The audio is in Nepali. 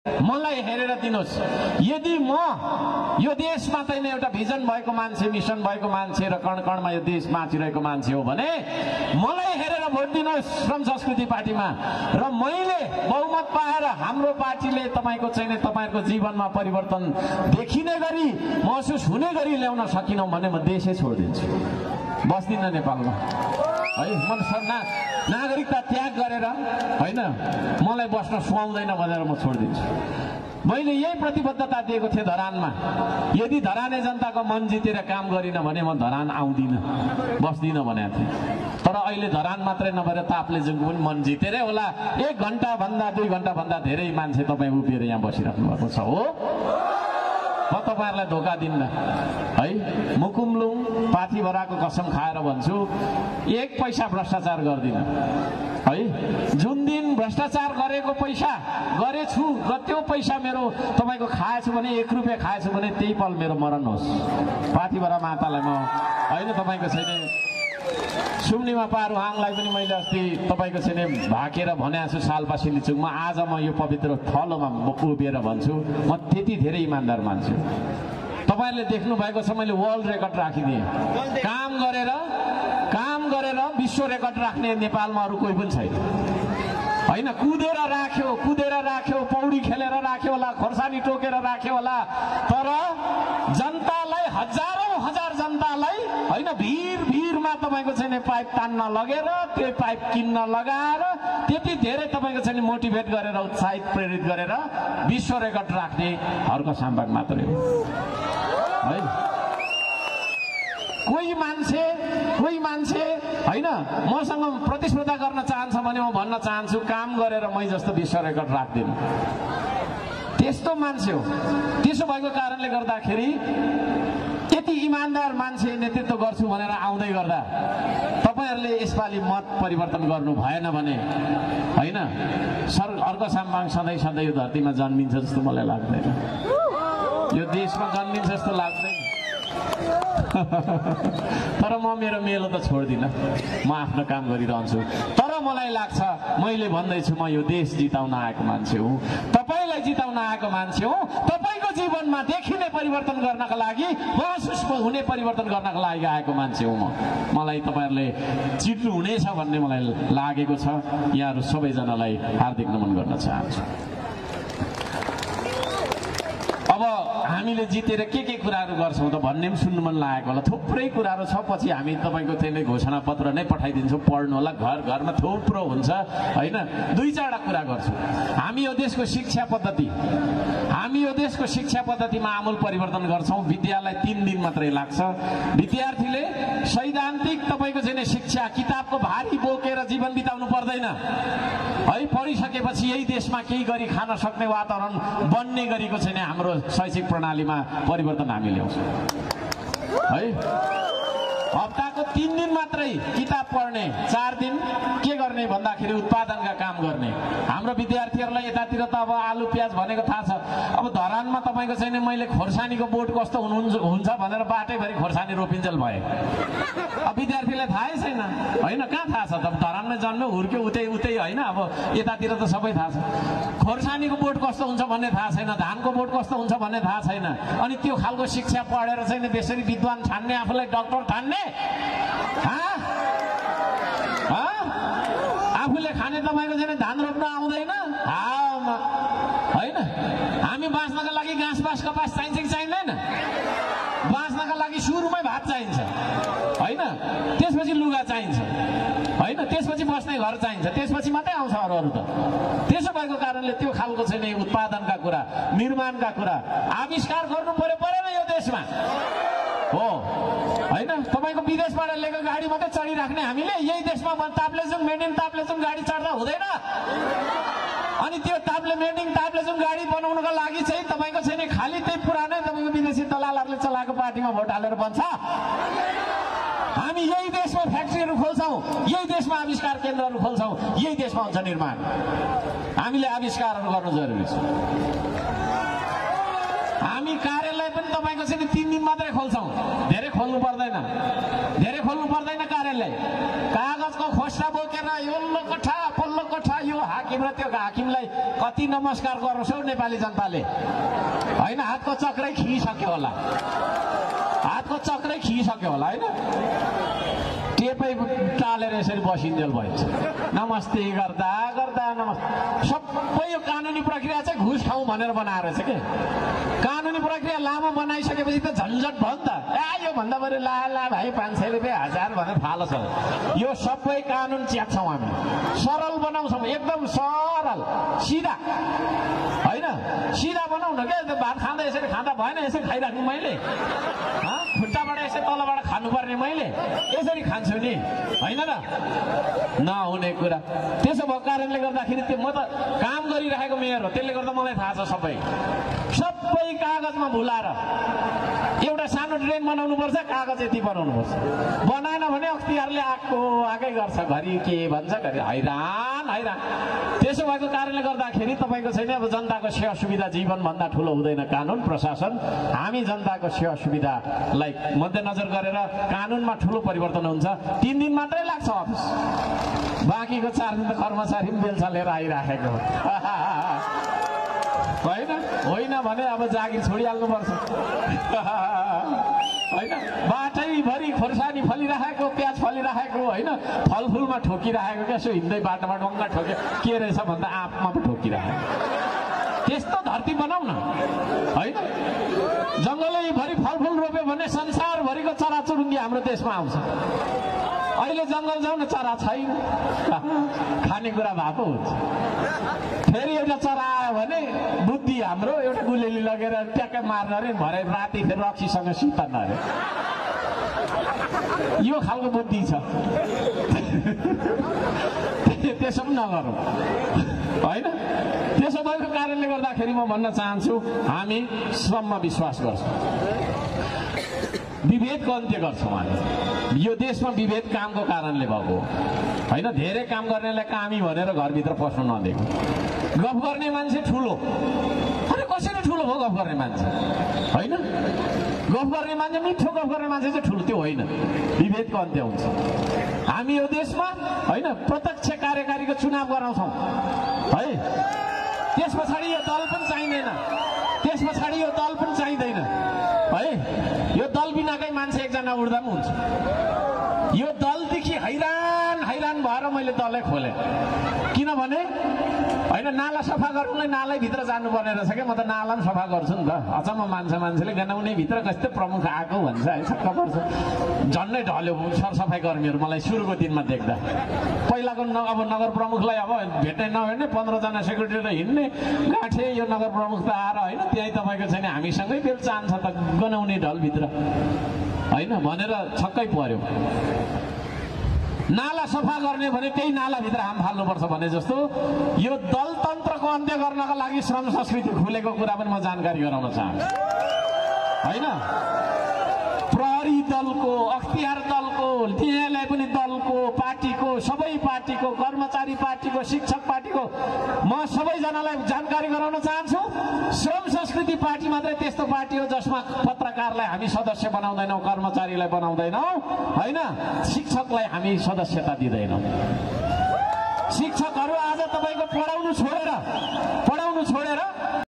मलाई हेरेर दिनुहोस्। यदि म यो देशमा चाहिँ एउटा भिजन भएको मान्छे, मिसन भएको मान्छे र कणकणमा यो देश बाँचिरहेको मान्छे हो भने मलाई हेरेर भोट दिनुहोस् श्रम संस्कृति पार्टीमा। र मैले बहुमत पाएर हाम्रो पार्टीले तपाईको चाहिँ तपाईहरुको जीवनमा परिवर्तन देखिने गरी महसुस हुने गरी ल्याउन सकिनौ भने म देशै छोड्दिन्छु, बस्दिन नेपालमा है। म नागरिकता त्याग गरेर हैन मलाई बस्न सुहाउँदैन भनेर म छोड्दिन्छु। मैले यही प्रतिबद्धता दिएको थिएँ धरानमा। यदि धराने जनताको मन जितेर काम गरिन भने म धरान आउँदिन, बस्दिन भनेको थिएँ। तर अहिले धरान मात्रै नभएर ताप्लेजुङको पनि मन जितेरै होला। 1 घण्टा भन्दा 2 घण्टा भन्दा धेरै मान्छे तपाईँ उभिएर यहाँ बसिराख्नु भएको छ हो। म तपाईहरुलाई धोका दिन्न है। मुकुमलुङ पाथीभराको कसम खाएर भन्छु, 1 पैसा भ्रष्टाचार गर्दिन है। जुन दिन भ्रष्टाचार गरेको पैसा गरेछु र त्यो पैसा मेरो तपाईको खाएछु भने 1 रुपैयाँ खाएछु भने त्यही पल मेरो मरण होस्। पाथीभरा मातालाई म हैन तपाईको छैन सुम्निमा पारुहाङलाई पनि मैले अस्ति तपाईको छैन भाकेर भनेको छु सालपा सिलिचुङमा। आज म यो पवित्र थलोमा उभिएर भन्छु, म त्यति धेरै इमानदार मान्छे। तपाईहरुले देख्नु भएको छ मैले वर्ल्ड रेकर्ड राखिदिएँ। काम गरेर विश्व रेकर्ड राख्ने नेपालमा अरु कोही पनि छैन हैन। कुदेर राख्यो, पौडी खेलेर राख्यो होला, खोर्सानी टोकेर राख्यो होला, तर जनतालाई हजारौं हजार जनतालाई हैन भिरमा तपाईको चाहिँ पाइप तान्न लगेर त्यो पाइप किन्न लगाएर त्यति धेरै तपाईको चाहिँ मोटिभेट गरेर उत्साहित प्रेरित गरेर विश्व रेकर्ड राख्ने हर्क साम्बाग मात्रै हो है। कोही मान्छे हैन मसँग प्रतिस्पर्धा गर्न चाहन्छ भने म भन्न चाहन्छु काम गरेर मै जस्तो विश्व रेकर्ड राख्दिनु। त्यस्तो मान्छे हो। त्यसो भएको कारणले गर्दाखेरि यति इमानदार मान्छे नेतृत्व गर्छु भनेर आउँदै गर्दा तपाईहरुले यसपालि मत परिवर्तन गर्नु भएन भने हैन अर्को साम्बाङ सधैँ यो धरतीमा जन्मिन्छ जस्तो मलाई लाग्दैन। यो देशमा जन्मिन्छ जस्तो लाग्दैन। तर म मेरो मेलो त छोड्दिन, म आफ्नो काम गरिरहन्छु। तर मलाई लाग्छ मैले भन्दैछु म यो देश जिताउन आएको मान्छे हुँ, तपाईलाई जिताउन आएको मान्छे हुँ। तपाईको जीवनमा देखिने परिवर्तन गर्नका लागि, महसुस हुने परिवर्तन गर्नका लागि आएको मान्छे हुँ म। मलाई तपाईहरुले जित्नु हुनेछ भन्ने मलाई लागेको छ। यहाँहरु सबैजनालाई हार्दिक नमन गर्न चाहन्छु। अब हामीले जितेर के कुराहरू गर्छौं त भन्ने पनि सुन्नु मन लागेको होला। थुप्रै कुराहरू छ, पछि हामी तपाईको चाहिँ घोषणा पत्र नै पठाइदिन्छौँ, पढ्नु होला। घरमा थुप्रो हुन्छ हैन। 2-4 कुरा गर्छु। हामी यो देशको शिक्षा पद्धतिमा आमूल परिवर्तन गर्छौं। विद्यालय 3 दिन मात्रै लाग्छ। विद्यार्थीले सैद्धान्तिक तपाईको चाहिँ शिक्षा किताबको भारी बोकेर जीवन बिताउनु पर्दैन है। पढिसकेपछि यही देशमा केही गरी खान सक्ने वातावरण बन्ने गरेको छैन। हाम्रो शैक्षिक प्रणालीमा परिवर्तन हामी ल्याउँछौँ है। हप्ताको 3 दिन मात्रै किताब पढ्ने, 4 दिन के गर्ने भन्दाखेरि उत्पादनका काम गर्ने। हाम्रो विद्यार्थीहरूलाई यतातिर त अब आलु प्याज भनेको थाहा छ। अब धरानमा तपाईको छैन मैले खोर्सानीको बोट कस्तो हुन्छ भनेर बाटैभरि खोर्सानी रोपिन्जेल भए। अब विद्यार्थीलाई थाहै छैन हैन। कहाँ थाहा छ त? धरानमै जन्म्यो, हुर्क्यो, उतै हैन। अब यतातिर त सबै थाहा छ। खोर्सानीको बोट कस्तो हुन्छ भन्ने थाहा छैन, धानको बोट कस्तो हुन्छ भन्ने थाहा छैन। अनि त्यो खालको शिक्षा पढेर चाहिँ त्यसरी विद्वान ठान्ने, आफूलाई डाक्टर ठान्ने, आफूले खाने तपाईको चाहिँ धान रोप्न आउँदैन हैन। हामी बाँच्नका लागि घाँस कपास चाहिन्छ कि चाहिँदैन? बाँच्नका लागि सुरुमै भात चाहिन्छ हैन। त्यसपछि लुगा चाहिन्छ हैन। त्यसपछि बस्ने घर चाहिन्छ। त्यसपछि मात्रै आउँछ अरू त। त्यसो भएको कारणले त्यो खालको चाहिँ उत्पादनका कुरा, निर्माणका कुरा आविष्कार गर्नु परेन यो देशमा हो हैन। तपाईको विदेशबाट ल्याएको गाडी मात्रै चढिराख्ने हामीले यही देशमा ताप्लेजुङ मेड इन ताप्लेजुङ गाडी चढ्दा हुँदैन। अनि त्यो ताप्लेजुङ गाडी बनाउनका लागि चाहिँ तपाईको छैन खाली त्यही पुरानै तपाईको विदेशी दलालहरूले चलाएको पार्टीमा भोट हालेर बन्छ। हामी यही देशमा फ्याक्ट्रीहरू खोल्छौँ, यही देशमा आविष्कार केन्द्रहरू खोल्छौँ, यही देशमा हुन्छ निर्माण। हामीले आविष्कारहरू गर्नु जरुरी छ। हामी कार्यालय पनि तपाईको चाहिँ 3 दिन मात्रै खोल्छौँ, धेरै खोल्नु पर्दैन कार्यालय। कागजको खोस्टा बोकेर यो कठा तल्लो कोठा यो हाकिम र त्यो हाकिमलाई कति नमस्कार गरोस् हौ नेपाली जनताले। होइन, हातको चक्रै खिइसक्यो होला, हातको चक्रै खिइसक्यो होला। होइन, टेपै टालेर यसरी बसिन्जेल भइन्छ। नमस्ते गर्दा गर्दा नमस्ते। सबै यो कानुनी प्रक्रिया चाहिँ घुस खाउँ भनेर बनाएर छ के। कानुनी प्रक्रिया लामो बनाइसकेपछि त झन्झट भयो नि त। यो भन्दा बरु ला भाइ 500 रुपियाँ 1000 भनेर फालस हो। यो सबै कानुन च्याच्छौँ हामी, सरल बनाउँछौँ, एकदम सरल सिधा। होइन, सिधा बनाउँ न क्या। भात खाँदा यसरी खाँदा भएन, यसरी खाइराख्नु मैले, खुट्टाबाट यसरी तलबाट खानुपर्ने मैले, यसरी खान्छु नि, होइन र? नहुने कुरा। त्यसो भएको कारणले गर्दाखेरि म त काम गरिरहेको मेयर हो, त्यसले गर्दा मलाई थाहा छ सबै कागजमा भुलाएर एउटा सानो ड्रेन बनाउनुपर्छ, कागज यति बनाउनुपर्छ। बनाएन भने अख्तियारले आएकै गर्छ, घरि के भन्छ, घरि हैरान हैरान। त्यसो भएको कारणले गर्दाखेरि तपाईँको छैन अब जनताको सेवा सुविधा जीवनभन्दा ठुलो हुँदैन कानुन प्रशासन। हामी जनताको सेवा सुविधालाई मध्यनजर गरेर कानुनमा ठुलो परिवर्तन हुन्छ। 3 दिन मात्रै लाग्छ अफिस, बाँकीको 4 दिन त कर्मचारी पनि बेलसा लिएर आइराखेको होइन भने अब जागिर छोडिहाल्नुपर्छ। होइन, बाटैभरि खोर्सानी फलिरहेको, प्याज फलिरहेको, होइन, फलफुलमा ठोकिरहेको क्या। यसो हिँड्दै बाटोमा डङ्गा ठोक्यो के रहेछ भन्दा आँपमा पो ठोकिरहेको। त्यस्तो धरती बनाऊ न। होइन, जङ्गलैभरि फलफुल रोप्यो भने संसारभरिको चराचुरुङ्गी हाम्रो देशमा आउँछ। अहिले जङ्गल जाउँ न, चरा छैन, खानेकुरा भएको हुन्छ। फेरि एउटा चरा आयो भने बुद्धि हाम्रो एउटा गुलेली लगेर ट्याक्कै मार्न अरे, भरे राति फेरि रक्सीसँग सुत्न अरे। यो खालको बुद्धि छ। त्यसो पनि नगरौँ। होइन, त्यसो भएको कारणले गर्दाखेरि म भन्न चाहन्छु हामी श्रममा विश्वास गर्छौँ, विभेदको अन्त्य गर्छौँ। हामी यो देशमा विभेद कामको कारणले भएको होइन। धेरै काम गर्नेलाई कामी भनेर घरभित्र पस्नु नदिएको। गफ गर्ने मान्छे ठुलो, अरे कसरी ठुलो भयो गफ गर्ने मान्छे? होइन, गफ गर्ने मान्छे मिठो गफ गर्ने मान्छे चाहिँ ठुलो, त्यो होइन। विभेदको अन्त्य हुन्छ। हामी यो देशमा होइन प्रत्यक्ष कार्यकारीको चुनाव गराउँछौँ है। त्यस पछाडि यो दल पनि चाहिँदैन, त्यस पछाडि यो दल पनि चाहिँदैन है। यो दल बिनाकै मान्छे एकजना उड्दा पनि हुन्छ। यो दलदेखि हैरान हैरान भएर मैले दलै खोलेँ, किनभने होइन नाला सफा गर्नुलाई नालै भित्र जानुपर्ने रहेछ क्या। म त नाला पनि सफा गर्छु नि त। अचम्म मान्छेले गनाउने भित्र कस्तो प्रमुख आएको भन्छ है, छक्क पर्छ। झन्डै ढल्यो सरसफाइ कर्मीहरू मलाई सुरुको दिनमा देख्दा। पहिलाको अब नगर प्रमुखलाई अब भेट्नै नभेट्ने 15 जना सेक्युरिटी त हिँड्ने गाँठे, यो नगर प्रमुख त आएर होइन त्यहीँ तपाईँको छैन हामीसँगै बेल चाहन्छ त गनाउने ढलभित्र होइन भनेर छक्कै पर्यो। नाला सफा गर्ने भने त्यही नालाभित्र हाम फाल्नुपर्छ भने जस्तो यो दलतन्त्रको अन्त्य गर्नका लागि श्रम संस्कृति खुलेको कुरा पनि म जानकारी गराउन चाहन्छु। होइन, प्रहरी दलको, अख्तियार दलको, न्यायालय पनि दलको, पार्टीको, सबै पार्टीको, कर्मचारी पार्टीको, शिक्षक पार्टीको म सबैजनालाई जानकारी गराउन चाहन्छु। श्रम संस्कृति पार्टी मात्रै त्यस्तो पार्टी हो जसमा पत्रकारलाई हामी सदस्य बनाउँदैनौँ, कर्मचारीलाई बनाउँदैनौँ, होइन, शिक्षकलाई हामी सदस्यता दिँदैनौँ। शिक्षकहरू आज तपाईँको पढाउनु छोडेर